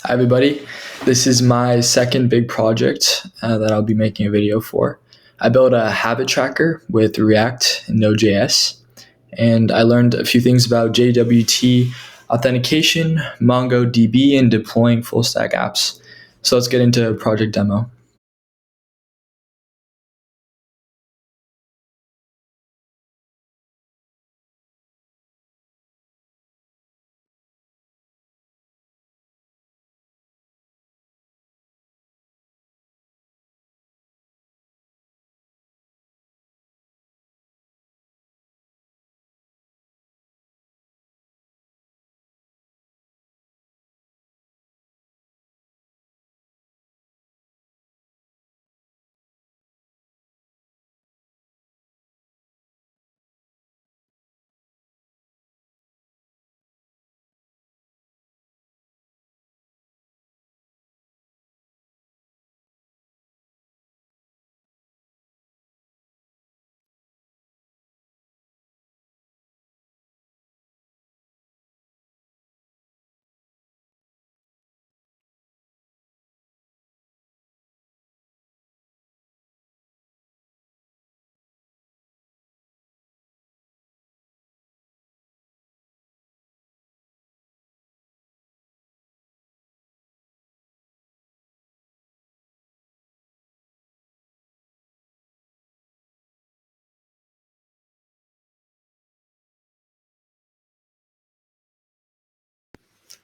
Hi everybody, this is my second big project that I'll be making a video for. I built a habit tracker with React and Node.js, and I learned a few things about JWT Authentication, MongoDB, and deploying full stack apps. So let's get into a project demo.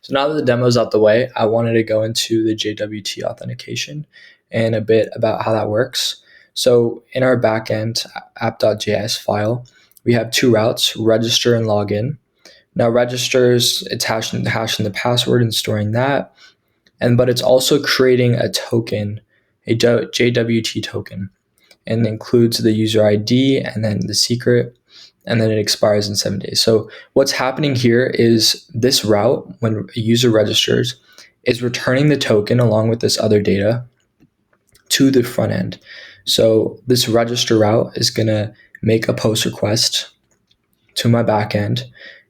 So now that the demo is out the way, I wanted to go into the JWT authentication and a bit about how that works. So in our backend app.js file, we have two routes, register and login. Now registers, it's hashing the password and storing that, but it's also creating a token, a JWT token, and includes the user ID and then the secret, and then it expires in 7 days. So what's happening here is this route, when a user registers, is returning the token along with this other data to the front end. So this register route is going to make a post request to my backend,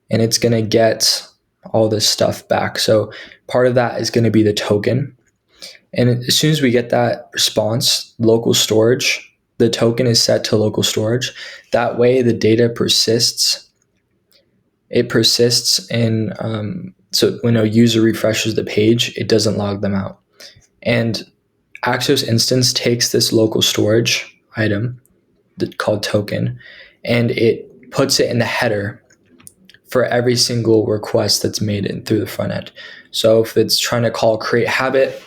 and it's going to get all this stuff back. So part of that is going to be the token. And as soon as we get that response, local storage, the token is set to local storage. That way the data persists. It persists in, so when a user refreshes the page, it doesn't log them out. And Axios instance takes this local storage item called token, and it puts it in the header for every single request that's made in through the front end. So if it's trying to call create habit,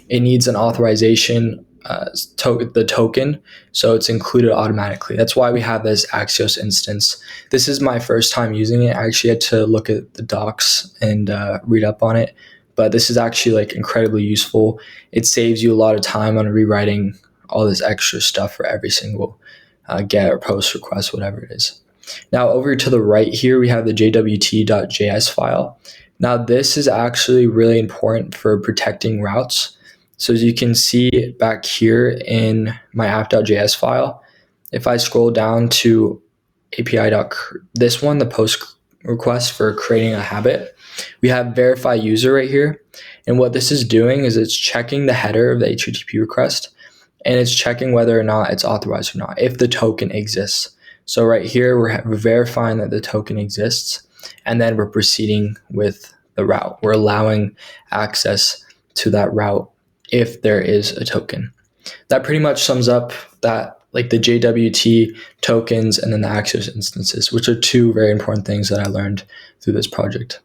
it needs an authorization, the token, so it's included automatically. That's why we have this Axios instance. This is my first time using it. I actually had to look at the docs and read up on it, but this is actually like incredibly useful. It saves you a lot of time on rewriting all this extra stuff for every single get or post request, whatever it is. Now over to the right here, we have the JWT.js file. Now this is actually really important for protecting routes. So as you can see back here in my app.js file, if I scroll down to this one, the post request for creating a habit, we have verify user right here. And what this is doing is it's checking the header of the HTTP request, and it's checking whether or not it's authorized or not, if the token exists. So right here, we're verifying that the token exists, and then we're proceeding with the route. We're allowing access to that route if there is a token. That pretty much sums up that, like the JWT tokens and then the Axios instances, which are two very important things that I learned through this project.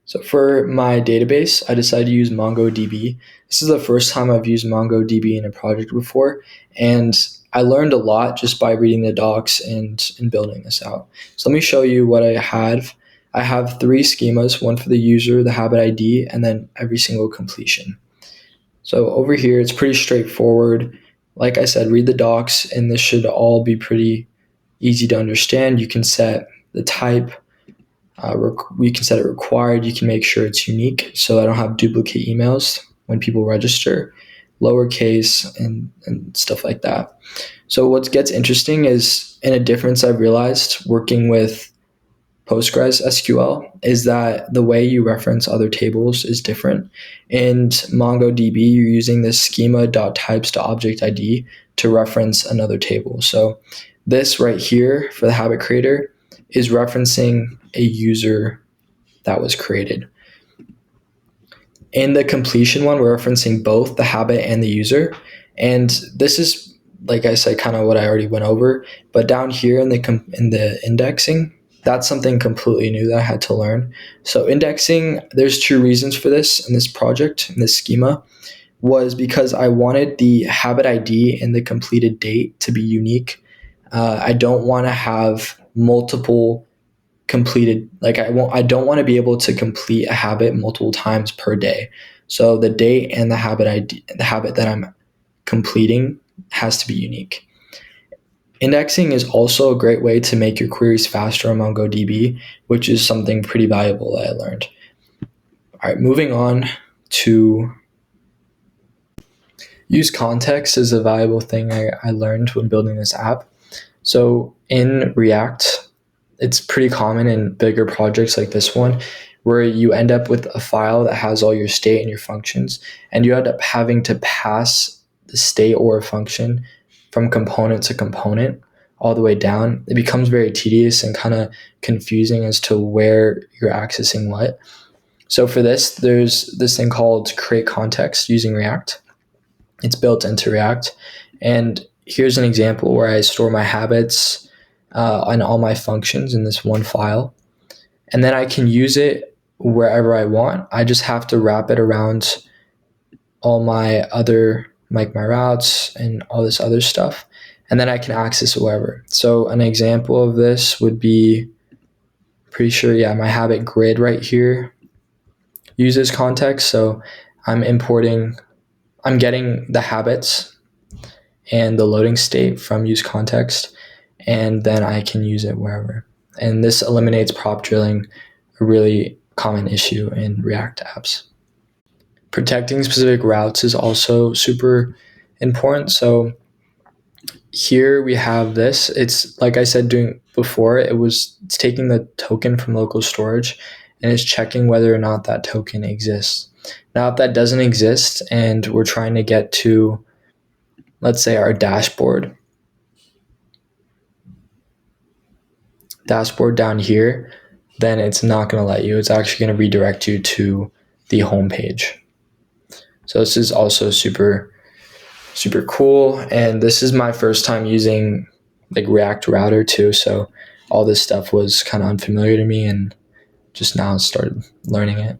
So for my database, I decided to use MongoDB. This is the first time I've used MongoDB in a project before, and I learned a lot just by reading the docs and building this out. So let me show you what I have. I have three schemas, one for the user, the habit ID, and then every single completion. So over here, it's pretty straightforward. Like I said, read the docs, and this should all be pretty easy to understand. You can set the type. We can set it required. You can make sure it's unique, so I don't have duplicate emails when people register, lowercase, and stuff like that. So what gets interesting is, in a difference I've realized working with Postgres SQL is that the way you reference other tables is different. In MongoDB, you're using this schema.types.object_id to reference another table. So this right here for the habit creator is referencing a user that was created. In the completion one, we're referencing both the habit and the user. And this is, like I said, kind of what I already went over. But down here in the indexing, that's something completely new that I had to learn. So indexing, there's two reasons for this in this project, in this schema, was because I wanted the habit ID and the completed date to be unique. I don't want to have multiple completed, like I don't want to be able to complete a habit multiple times per day. So the date and the habit ID, the habit that I'm completing has to be unique. Indexing is also a great way to make your queries faster on MongoDB, which is something pretty valuable that I learned. All right, moving on to use context is a valuable thing I learned when building this app. So in React, it's pretty common in bigger projects like this one, where you end up with a file that has all your state and your functions, and you end up having to pass the state or a function from component to component all the way down. It becomes very tedious and kind of confusing as to where you're accessing what. So for this, there's this thing called create context using React. It's built into React. And here's an example where I store my habits and all my functions in this one file. And then I can use it wherever I want. I just have to wrap it around all my other, like my routes and all this other stuff. And then I can access it wherever. So an example of this would be, pretty sure, my habit grid right here uses context. So I'm getting the habits and the loading state from use context, and then I can use it wherever. And this eliminates prop drilling, a really common issue in React apps. Protecting specific routes is also super important. So here we have this. It's like I said doing before, it's taking the token from local storage and it's checking whether or not that token exists. Now, if that doesn't exist and we're trying to get to, let's say, our dashboard down here, then it's not going to let you. It's actually going to redirect you to the home page. So this is also super, super cool. And this is my first time using like React Router too. So all this stuff was kind of unfamiliar to me and just now started learning it.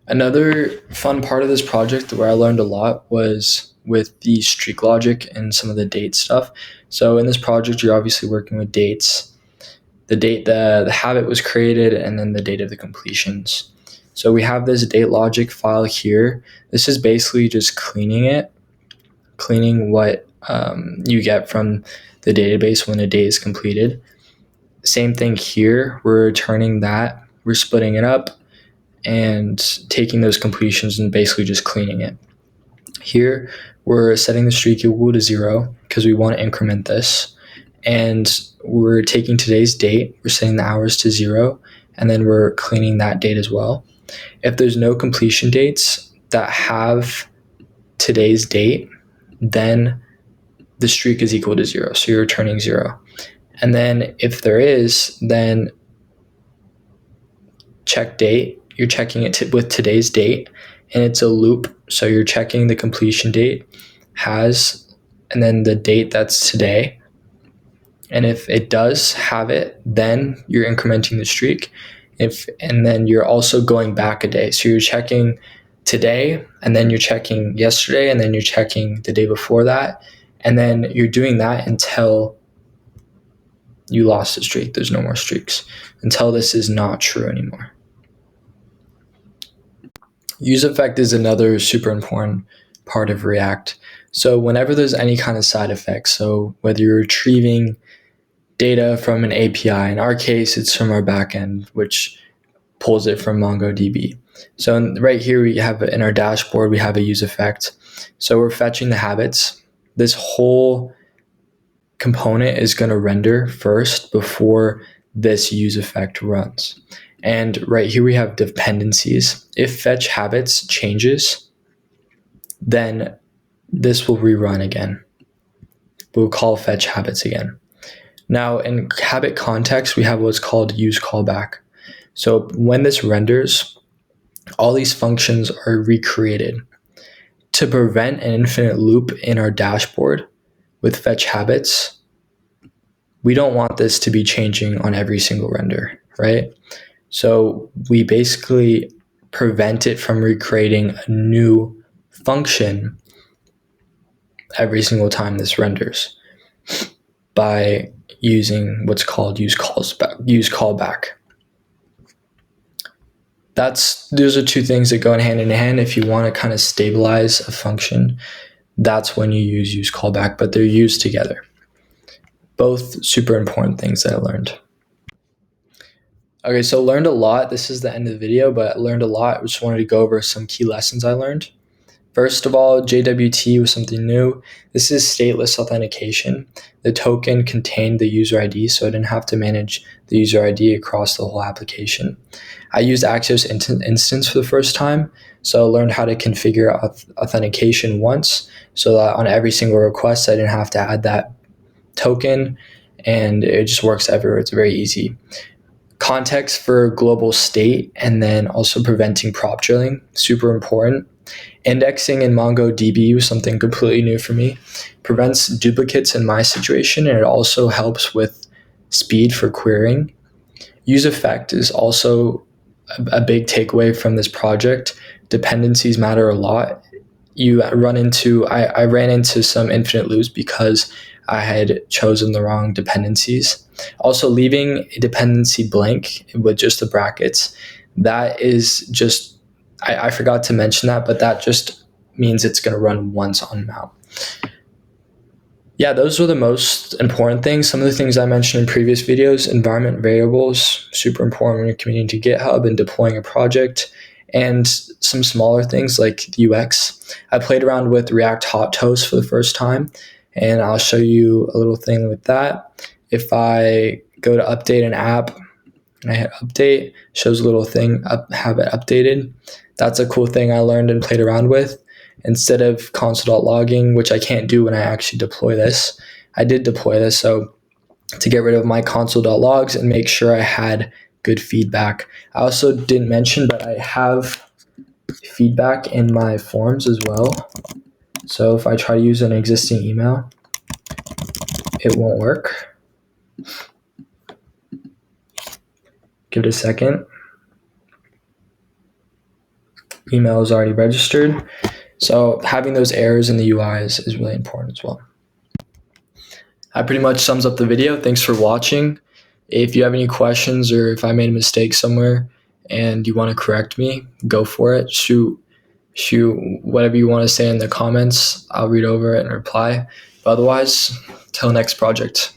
Another fun part of this project where I learned a lot was with the streak logic and some of the date stuff. So in this project, you're obviously working with dates, the date the habit was created, and then the date of the completions. So we have this date logic file here. This is basically just cleaning what you get from the database when a date is completed. Same thing here. We're returning that. We're splitting it up and taking those completions and basically just cleaning it. Here, we're setting the streak equal to 0 because we want to increment this. And we're taking today's date, we're setting the hours to 0, and then we're cleaning that date as well. If there's no completion dates that have today's date, then the streak is equal to 0. So you're returning 0. And then if there is, then check date. You're checking it with today's date, and it's a loop. So you're checking the completion date has, and then the date that's today. And if it does have it, then you're incrementing the streak. And then you're also going back a day. So you're checking today, and then you're checking yesterday, and then you're checking the day before that. And then you're doing that until you lost a streak. There's no more streaks until this is not true anymore. Use effect is another super important part of React. So whenever there's any kind of side effects, so whether you're retrieving data from an API, in our case, it's from our backend, which pulls it from MongoDB. So right here, we have in our dashboard, we have a use effect. So we're fetching the habits. This whole component is going to render first before this use effect runs. And right here we have dependencies. If fetch habits changes, then this will rerun again. We'll call fetch habits again. Now in habit context, we have what's called use callback. So when this renders, all these functions are recreated. To prevent an infinite loop in our dashboard with fetch habits, we don't want this to be changing on every single render, right? So we basically prevent it from recreating a new function every single time this renders by using what's called use callback. Those are two things that go hand in hand. If you want to kind of stabilize a function, that's when you use callback, but they're used together. Both super important things that I learned. Okay, so learned a lot. This is the end of the video, but I learned a lot. I just wanted to go over some key lessons I learned. First of all, JWT was something new. This is stateless authentication. The token contained the user ID, so I didn't have to manage the user ID across the whole application. I used Axios instance for the first time, so I learned how to configure authentication once, so that on every single request, I didn't have to add that token, and it just works everywhere. It's very easy. Context for global state, and then also preventing prop drilling, super important. Indexing in MongoDB was something completely new for me. Prevents duplicates in my situation, and it also helps with speed for querying. Use effect is also a big takeaway from this project. Dependencies matter a lot. I ran into some infinite loops because I had chosen the wrong dependencies. Also, leaving a dependency blank with just the brackets, that is just, I forgot to mention that, but that just means it's going to run once on mount. Yeah, those were the most important things. Some of the things I mentioned in previous videos: environment variables, super important when you're committing to GitHub and deploying a project, and some smaller things like UX. I played around with React Hot Toast for the first time, and I'll show you a little thing with that. If I go to update an app and I hit update, shows a little thing, have it updated. That's a cool thing I learned and played around with. Instead of console.logging, which I can't do when I actually deploy this, I did deploy this. So to get rid of my console.logs and make sure I had good feedback. I also didn't mention, but I have feedback in my forms as well. So if I try to use an existing email, it won't work. Give it a second. Email is already registered. So having those errors in the UI is really important as well. That pretty much sums up the video. Thanks for watching. If you have any questions or if I made a mistake somewhere and you want to correct me, go for it. Shoot whatever you want to say in the comments. I'll read over it and reply. But otherwise, till next project.